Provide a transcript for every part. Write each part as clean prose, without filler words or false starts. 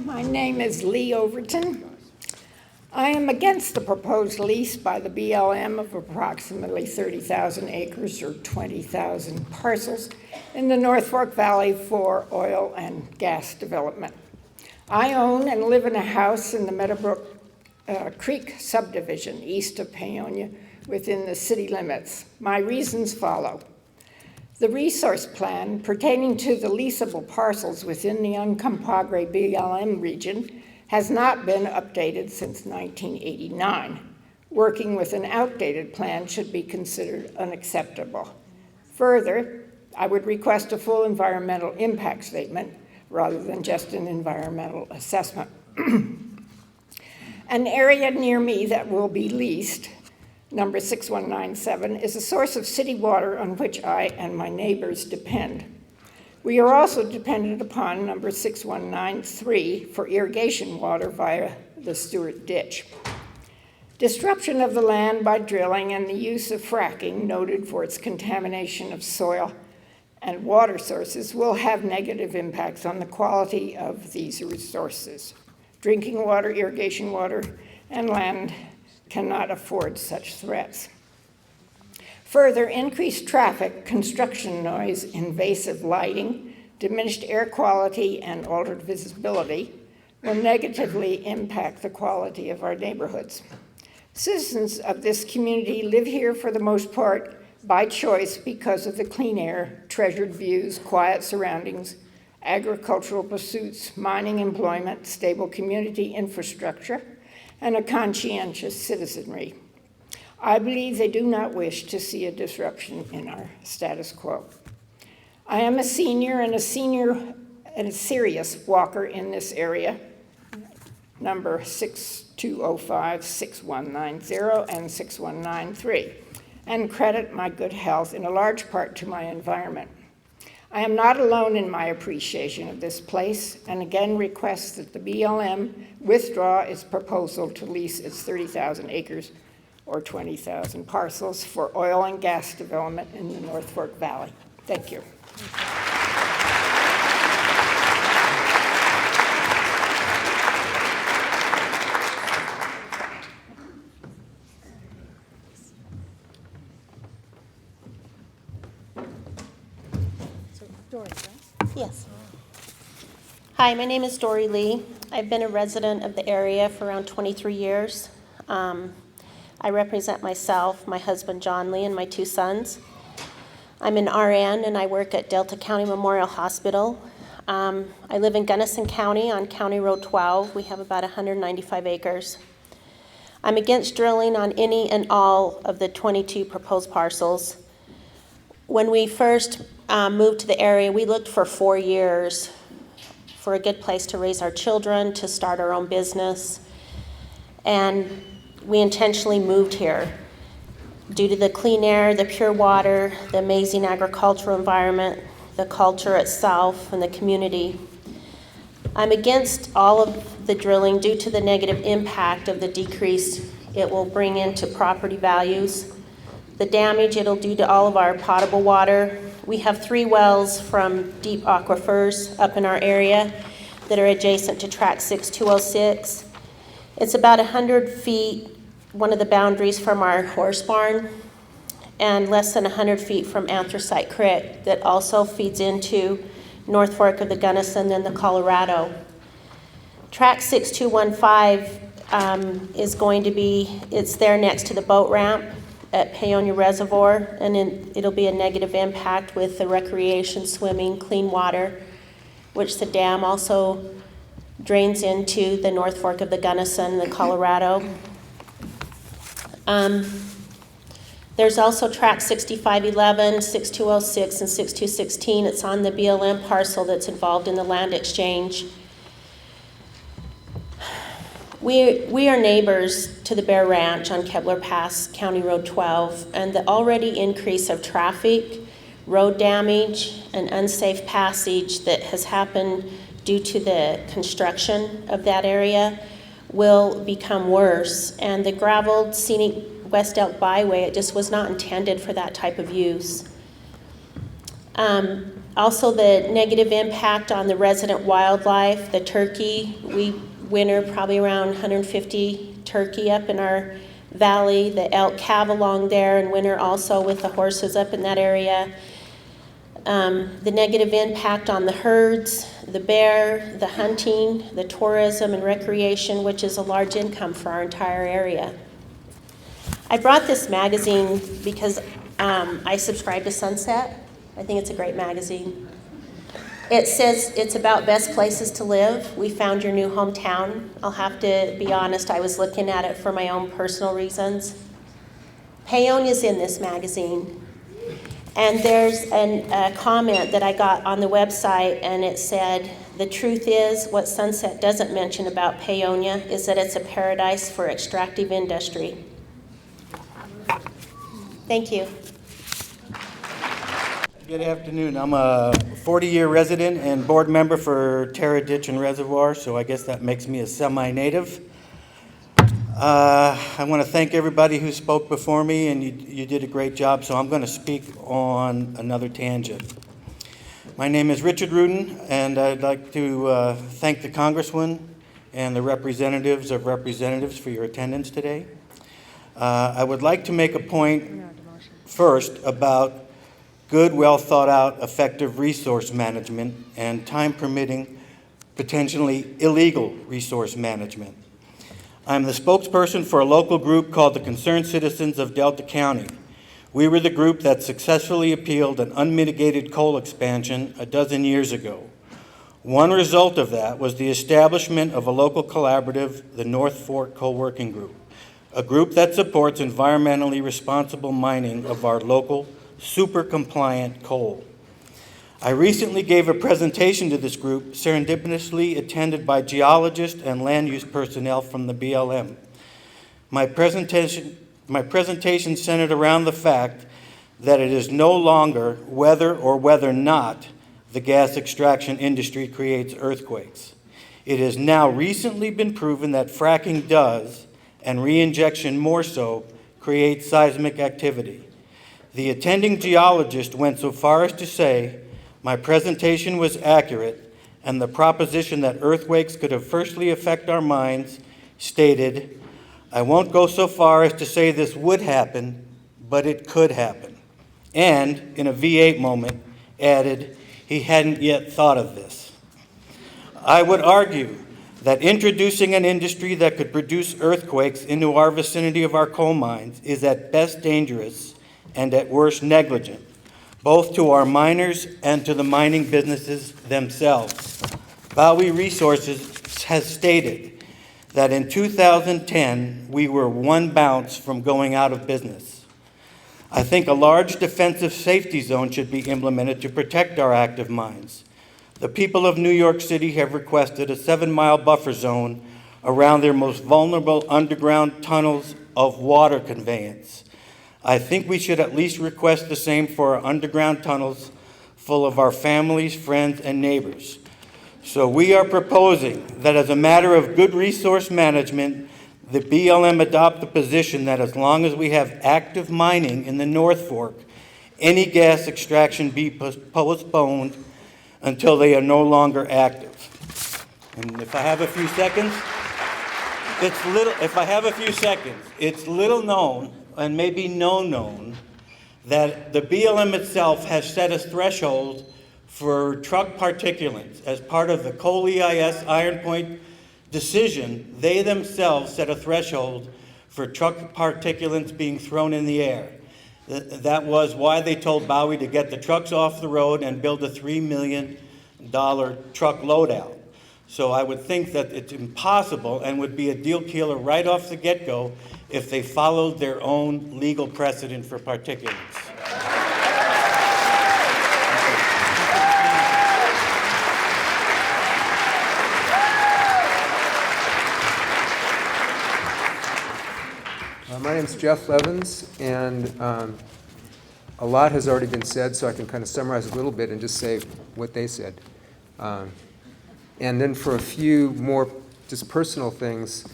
My name is Lee Overton. I am against the proposed lease by the BLM of approximately 30,000 acres or 20,000 parcels in the North Fork Valley for oil and gas development. I own and live in a house in the Meadowbrook Creek subdivision east of Paonia within the city limits. My reasons follow. The resource plan pertaining to the leasable parcels within the Uncompahgre BLM region has not been updated since 1989. Working with an outdated plan should be considered unacceptable. Further, I would request a full environmental impact statement rather than just an environmental assessment. An area near me that will be leased, number 6197, is a source of city water on which I and my neighbors depend. We are also dependent upon number 6193 for irrigation water via the Stewart Ditch. Disruption of the land by drilling and the use of fracking, noted for its contamination of soil and water sources, will have negative impacts on the quality of these resources. Drinking water, irrigation water, and land cannot afford such threats. Further, increased traffic, construction noise, invasive lighting, diminished air quality, and altered visibility will negatively impact the quality of our neighborhoods. Citizens of this community live here for the most part by choice because of the clean air, treasured views, quiet surroundings, agricultural pursuits, mining employment, stable community infrastructure, and a conscientious citizenry. I believe they do not wish to see a disruption in our status quo. I am a senior and a serious walker in this area, number 6205, 6190, and 6193, and credit my good health in a large part to my environment. I am not alone in my appreciation of this place, and again request that the BLM withdraw its proposal to lease its 30,000 acres or 20,000 parcels for oil and gas development in the North Fork Valley. Thank you. Dori, right? Yes. Hi, my name is Dori Lee. I've been a resident of the area for around 23 years. I represent myself, my husband John Lee, and my two sons. I'm an RN and I work at Delta County Memorial Hospital. I live in Gunnison County on County Road 12. We have about 195 acres. I'm against drilling on any and all of the 22 proposed parcels. When we first moved to the area, we looked for 4 years for a good place to raise our children, to start our own business, and we intentionally moved here due to the clean air, the pure water, the amazing agricultural environment, the culture itself, and the community. I'm against all of the drilling due to the negative impact of the decrease it will bring into property values, the damage it'll do to all of our potable water. We have 3 wells from deep aquifers up in our area that are adjacent to track 6206. It's about 100 feet, one of the boundaries from our horse barn, and less than 100 feet from Anthracite Creek that also feeds into North Fork of the Gunnison and the Colorado. Track 6215 is going to be, it's there next to the boat ramp at Paonia Reservoir, and it'll be a negative impact with the recreation, swimming, clean water, which the dam also drains into the North Fork of the Gunnison, the Colorado. There's also track 6511, 6206, and 6216. It's on the BLM parcel that's involved in the land exchange. We are neighbors to the Bear Ranch on Kebler Pass, County Road 12, and the already increase of traffic, road damage, and unsafe passage that has happened due to the construction of that area will become worse. And the graveled, scenic West Elk Byway, it just was not intended for that type of use. Also, the negative impact on the resident wildlife, the turkey. We winter probably around 150 turkey up in our valley. The elk calve along there and winter also with the horses up in that area. The negative impact on the herds, the bear, the hunting, the tourism and recreation, which is a large income for our entire area. I brought this magazine because I subscribe to Sunset. I think it's a great magazine. It says it's about best places to live. We found your new hometown. I'll have to be honest, I was looking at it for my own personal reasons. Paonia's in this magazine. And there's a comment that I got on the website, and it said, the truth is, what Sunset doesn't mention about Paonia is that it's a paradise for extractive industry. Thank you. Good afternoon. I'm a 40-year resident and board member for Terra Ditch and Reservoir, so I guess that makes me a semi-native. I want to thank everybody who spoke before me, and you did a great job, so I'm going to speak on another tangent. My name is Richard Rudin, and I'd like to thank the Congresswoman and the representatives of representatives for your attendance today. I would like to make a point first about good, well-thought-out, effective resource management and time-permitting, potentially illegal resource management. I'm the spokesperson for a local group called the Concerned Citizens of Delta County. We were the group that successfully appealed an unmitigated coal expansion a dozen years ago. One result of that was the establishment of a local collaborative, the North Fork Coal Working Group, a group that supports environmentally responsible mining of our local super compliant coal. I recently gave a presentation to this group, serendipitously attended by geologists and land use personnel from the BLM. My presentation centered around the fact that it is no longer whether or whether not the gas extraction industry creates earthquakes. It has now recently been proven that fracking does, and reinjection more so, creates seismic activity. The attending geologist went so far as to say, my presentation was accurate, and the proposition that earthquakes could adversely affect our mines stated, I won't go so far as to say this would happen, but it could happen. And, in a V8 moment, added, he hadn't yet thought of this. I would argue that introducing an industry that could produce earthquakes into our vicinity of our coal mines is at best dangerous and at worst negligent, both to our miners and to the mining businesses themselves. Bowie Resources has stated that in 2010, we were one bounce from going out of business. I think a large defensive safety zone should be implemented to protect our active mines. The people of New York City have requested a 7-mile buffer zone around their most vulnerable underground tunnels of water conveyance. I think we should at least request the same for our underground tunnels full of our families, friends, and neighbors. So we are proposing that as a matter of good resource management, the BLM adopt the position that as long as we have active mining in the North Fork, any gas extraction be postponed until they are no longer active. And if I have a few seconds, it's little known and maybe no known that the BLM itself has set a threshold for truck particulates. As part of the Coal EIS Iron Point decision, they themselves set a threshold for truck particulates being thrown in the air. That was why they told Bowie to get the trucks off the road and build a $3 million truck loadout. So I would think that it's impossible and would be a deal killer right off the get-go if they followed their own legal precedent for particulates. My name is Jeff Levins, and a lot has already been said, so I can kind of summarize a little bit and just say what they said. And then for a few more just personal things,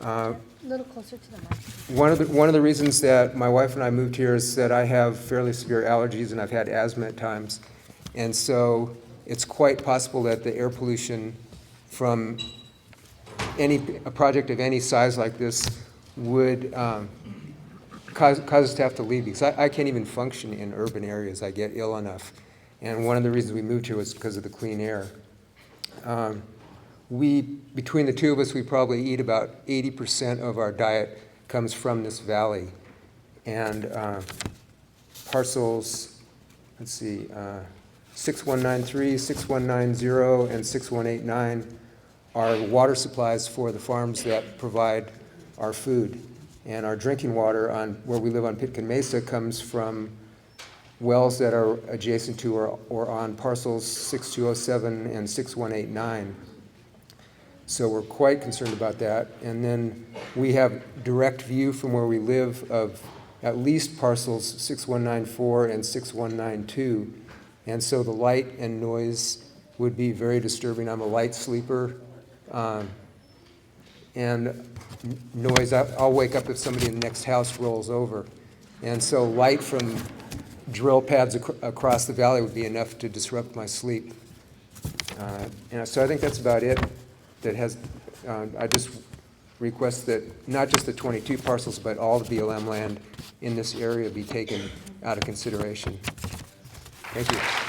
A little closer to the mic. one of the reasons that my wife and I moved here is that I have fairly severe allergies and I've had asthma at times. And so it's quite possible that the air pollution from a project of any size like this would cause us to have to leave, because I can't even function in urban areas. I get ill enough. And one of the reasons we moved here was because of the clean air. Between the two of us, we probably eat about 80% of our diet comes from this valley. And parcels, let's see, 6193, 6190, and 6189 are water supplies for the farms that provide our food. And our drinking water on where we live on Pitkin Mesa comes from wells that are adjacent to or on parcels 6207 and 6189. So we're quite concerned about that. And then we have direct view from where we live of at least parcels 6194 and 6192. And so the light and noise would be very disturbing. I'm a light sleeper. And noise, I'll wake up if somebody in the next house rolls over. And so light from drill pads across the valley would be enough to disrupt my sleep. So I think that's about it. I just request that not just the 22 parcels, but all the BLM land in this area be taken out of consideration. Thank you.